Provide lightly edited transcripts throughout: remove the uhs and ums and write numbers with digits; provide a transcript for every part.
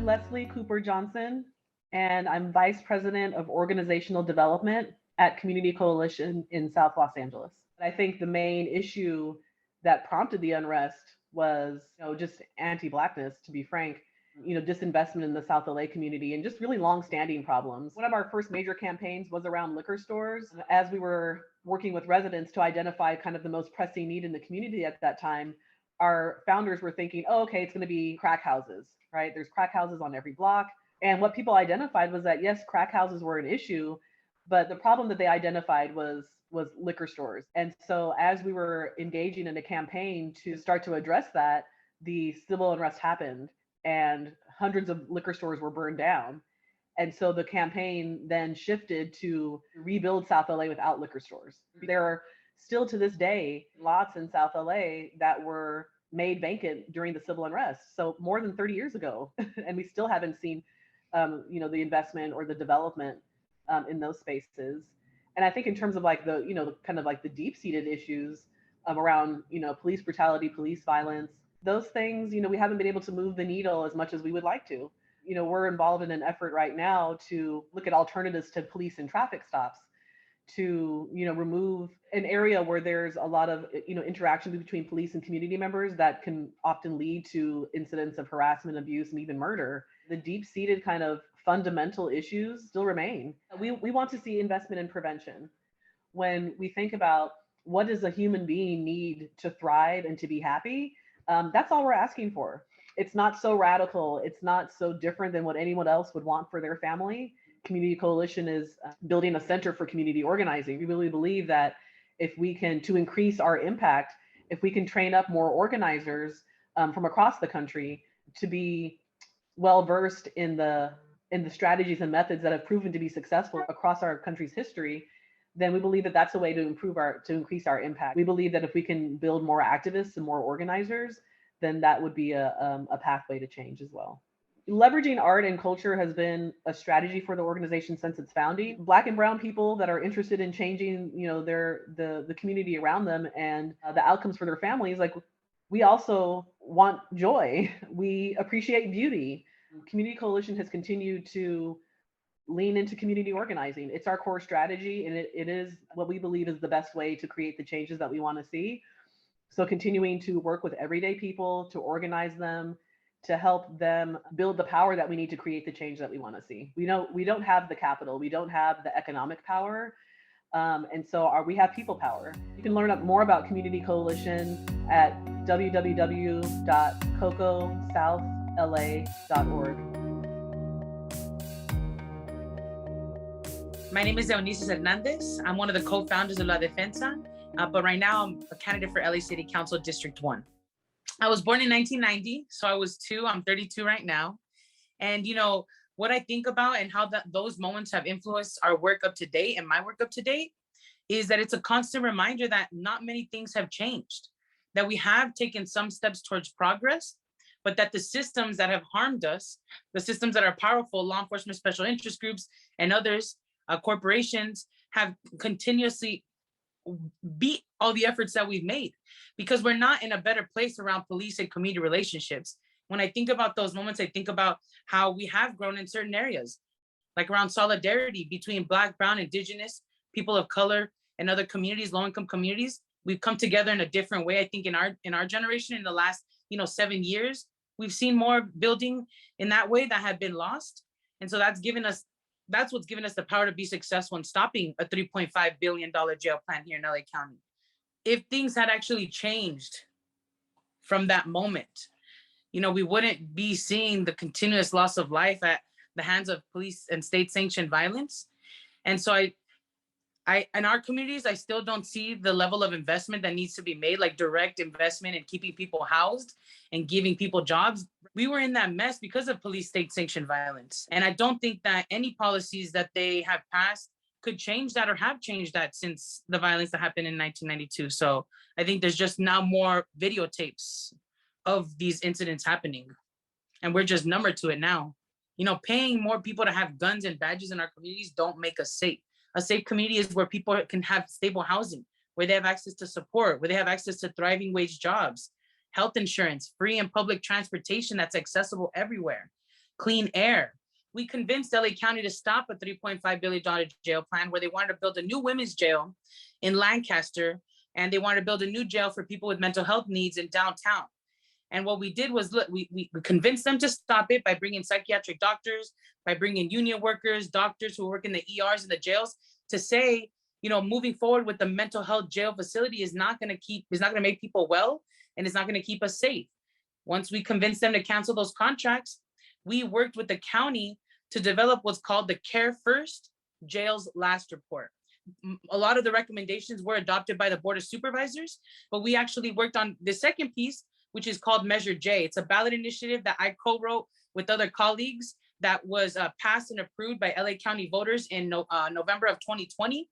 I'm Leslie Cooper Johnson, and I'm Vice President of Organizational Development at Community Coalition in South Los Angeles. I think the main issue that prompted the unrest was, just anti-Blackness, to be frank, disinvestment in the South LA community and just really long-standing problems. One of our first major campaigns was around liquor stores. As we were working with residents to identify kind of the most pressing need in the community at that time, our founders were thinking, oh, okay, it's going to be crack houses, right? There's crack houses on every block. And what people identified was that, yes, crack houses were an issue, but the problem that they identified was liquor stores. And so as we were engaging in a campaign to start to address that, the civil unrest happened and hundreds of liquor stores were burned down. And so the campaign then shifted to rebuild South LA without liquor stores. There are still to this day lots in South LA that were made vacant during the civil unrest. So more than 30 years ago, and we still haven't seen, the investment or the development in those spaces. And I think in terms of like the, kind of like the deep-seated issues around, police brutality, police violence, those things, we haven't been able to move the needle as much as we would like to. We're involved in an effort right now to look at alternatives to police and traffic stops, to remove an area where there's a lot of interaction between police and community members that can often lead to incidents of harassment, abuse, and even murder. The deep-seated kind of fundamental issues still remain. We want to see investment in prevention. When we think about what does a human being need to thrive and to be happy, that's all we're asking for. It's not so radical. It's not so different than what anyone else would want for their family. Community Coalition is building a center for community organizing. We really believe that if we can, to increase our impact, if we can train up more organizers from across the country to be well-versed in the strategies and methods that have proven to be successful across our country's history, then we believe that that's a way to increase our impact. We believe that if we can build more activists and more organizers, then that would be a pathway to change as well. Leveraging art and culture has been a strategy for the organization since its founding. Black and brown people that are interested in changing, the community around them and the outcomes for their families, like, we also want joy. We appreciate beauty. Community Coalition has continued to lean into community organizing. It's our core strategy, and it is what we believe is the best way to create the changes that we want to see. So continuing to work with everyday people, to organize them, to help them build the power that we need to create the change that we want to see. We don't have the capital, we don't have the economic power, and so we have people power. You can learn more about Community Coalition at www.cocosouthla.org. My name is Eunisses Hernandez. I'm one of the co-founders of La Defensa, but right now I'm a candidate for LA City Council District 1. I was born in 1990, so I was 2. I'm 32 right now. And what I think about and how those moments have influenced our work up to date and my work up to date is that it's a constant reminder that not many things have changed, that we have taken some steps towards progress, but that the systems that have harmed us, the systems that are powerful, law enforcement, special interest groups, and others, corporations, have continuously beat all the efforts that we've made, because we're not in a better place around police and community relationships. When I think about those moments, I think about how we have grown in certain areas, like around solidarity between Black, Brown, Indigenous, people of color, and other communities, low-income communities. We've come together in a different way. I think in our generation, in the last 7 years, we've seen more building in that way that had been lost. And so that's what's given us the power to be successful in stopping a $3.5 billion jail plan here in LA County. If things had actually changed from that moment, we wouldn't be seeing the continuous loss of life at the hands of police and state-sanctioned violence. And so I in our communities, I still don't see the level of investment that needs to be made, like direct investment in keeping people housed and giving people jobs. We were in that mess because of police state-sanctioned violence. And I don't think that any policies that they have passed could change that or have changed that since the violence that happened in 1992. So I think there's just now more videotapes of these incidents happening. And we're just numbered to it now. Paying more people to have guns and badges in our communities don't make us safe. A safe community is where people can have stable housing, where they have access to support, where they have access to thriving wage jobs, health insurance, free and public transportation that's accessible everywhere. clean air. We convinced LA County to stop a $3.5 billion jail plan where they wanted to build a new women's jail in Lancaster, and they wanted to build a new jail for people with mental health needs in downtown. And what we did was, look, we convinced them to stop it by bringing psychiatric doctors, by bringing union workers, doctors who work in the ERs and the jails to say, moving forward with the mental health jail facility is not going to make people well, and it's not going to keep us safe. Once we convinced them to cancel those contracts, we worked with the county to develop what's called the Care First Jails Last Report. A lot of the recommendations were adopted by the Board of Supervisors, but we actually worked on the second piece, which is called Measure J. It's a ballot initiative that I co-wrote with other colleagues that was passed and approved by LA County voters in November of 2020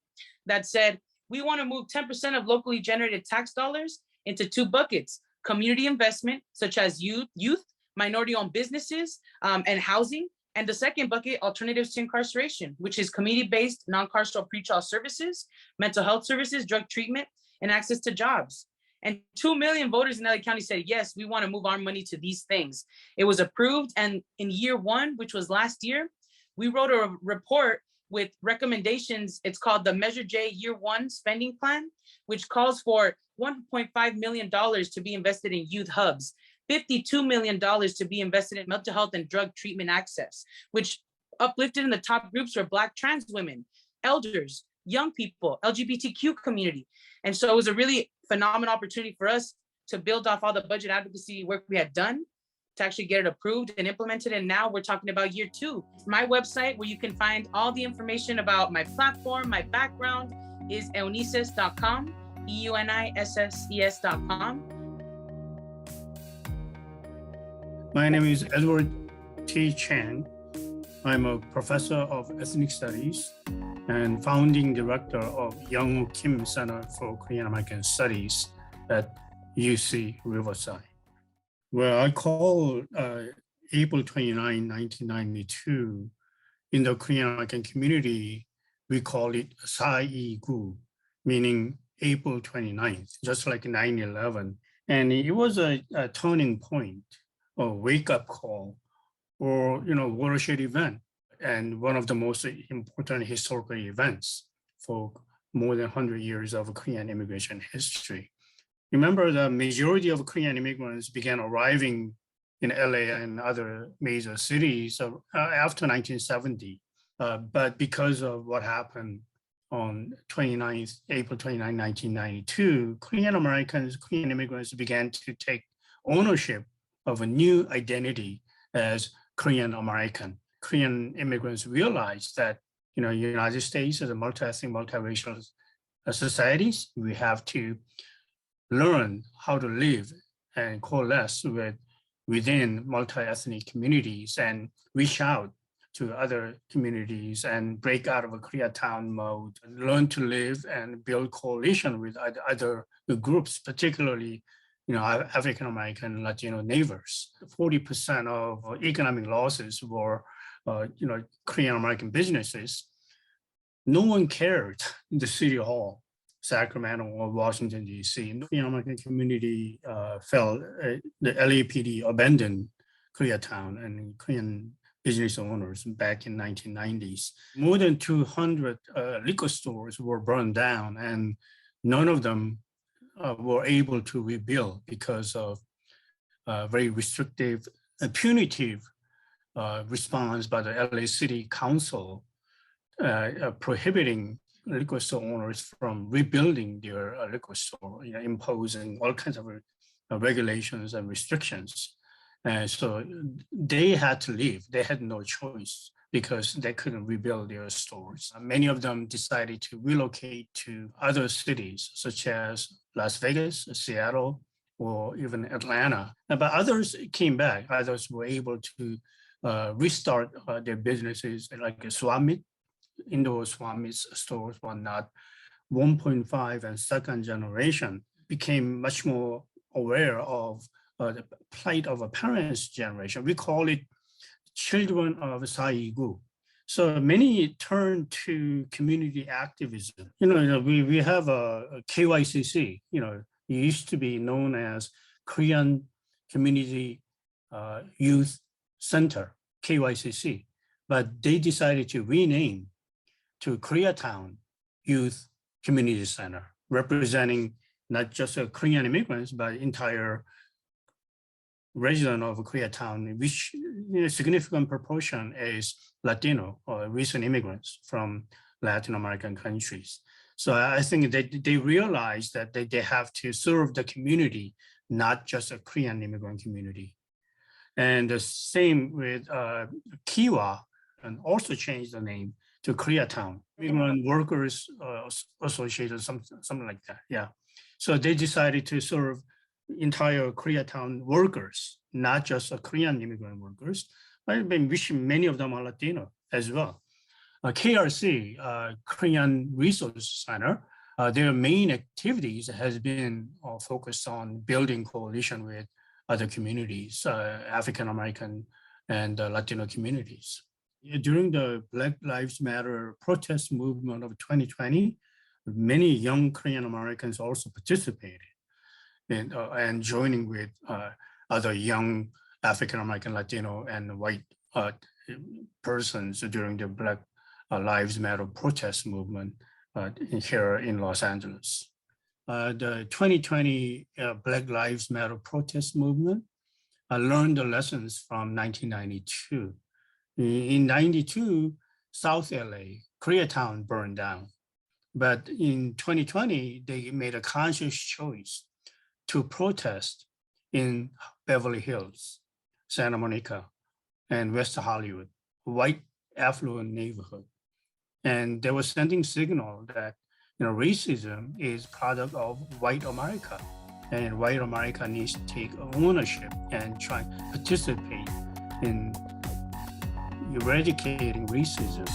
that said, we want to move 10% of locally generated tax dollars into two buckets: community investment, such as youth, minority-owned businesses, and housing. And the second bucket, alternatives to incarceration, which is community-based non-carceral pretrial services, mental health services, drug treatment, and access to jobs. And 2 million voters in LA County said, yes, we want to move our money to these things. It was approved. And in year one, which was last year, we wrote a report with recommendations. It's called the Measure J Year One Spending Plan, which calls for $1.5 million to be invested in youth hubs, $52 million to be invested in mental health and drug treatment access, which uplifted in the top groups were Black trans women, elders, young people, LGBTQ community. And so it was a really phenomenal opportunity for us to build off all the budget advocacy work we had done to actually get it approved and implemented. And now we're talking about year two. My website, where you can find all the information about my platform, my background, is eunisses.com, EUNISSES.com. My name is Edward T. Chang. I'm a professor of ethnic studies and founding director of Young Kim Center for Korean American Studies at UC Riverside. Well, I call April 29, 1992, in the Korean American community, we call it Sa-i-gu, meaning April 29th, just like 9/11. And it was a turning point, a wake-up call, or watershed event, and one of the most important historical events for more than 100 years of Korean immigration history. Remember, the majority of Korean immigrants began arriving in LA and other major cities after 1970. But because of what happened on April 29, 1992, Korean immigrants began to take ownership of a new identity as Korean American. Korean immigrants realized that, United States is a multi-ethnic, multiracial societies. We have to learn how to live and coalesce within multi-ethnic communities and reach out to other communities and break out of a Koreatown mode, learn to live and build coalition with other groups, particularly African American, Latino neighbors. 40% of economic losses were, Korean American businesses. No one cared in the city hall, Sacramento or Washington, D.C. The Korean American community felt the LAPD abandoned Koreatown and Korean business owners back in 1990s. More than 200 liquor stores were burned down, and none of them were able to rebuild because of very restrictive and punitive response by the LA City Council prohibiting liquor store owners from rebuilding their liquor store, imposing all kinds of regulations and restrictions. And so they had to leave. They had no choice because they couldn't rebuild their stores. Many of them decided to relocate to other cities, such as Las Vegas, Seattle, or even Atlanta. But others came back. Others were able to restart their businesses, like a swap meet. Indoor swap meet stores, whatnot. 1.5 and second generation became much more aware of the plight of a parent's generation. We call it children of Sa-i-gu. So many turn to community activism. We have a KYCC, it used to be known as Korean Community Youth Center. KYCC, but they decided to rename to Koreatown Youth Community Center, representing not just Korean immigrants, but entire resident of Koreatown, which a significant proportion is Latino or recent immigrants from Latin American countries. So I think they realize that they have to serve the community, not just a Korean immigrant community. And the same with Kiwa, and also changed the name to Koreatown, Immigrant Workers Association, something like that. Yeah. So they decided to serve entire Koreatown workers, not just Korean immigrant workers, but which many of them are Latino as well. KRC, Korean Resource Center, their main activities has been focused on building coalition with other communities, African American and Latino communities. During the Black Lives Matter protest movement of 2020, many young Korean Americans also participated and joining with other young African American, Latino, and white persons during the Black Lives Matter protest movement here in Los Angeles. The 2020 Black Lives Matter protest movement learned the lessons from 1992. In 92, South LA, Koreatown burned down. But in 2020, they made a conscious choice to protest in Beverly Hills, Santa Monica, and West Hollywood, white affluent neighborhood. And they were sending signal that racism is product of white America, and white America needs to take ownership and try to participate in eradicating racism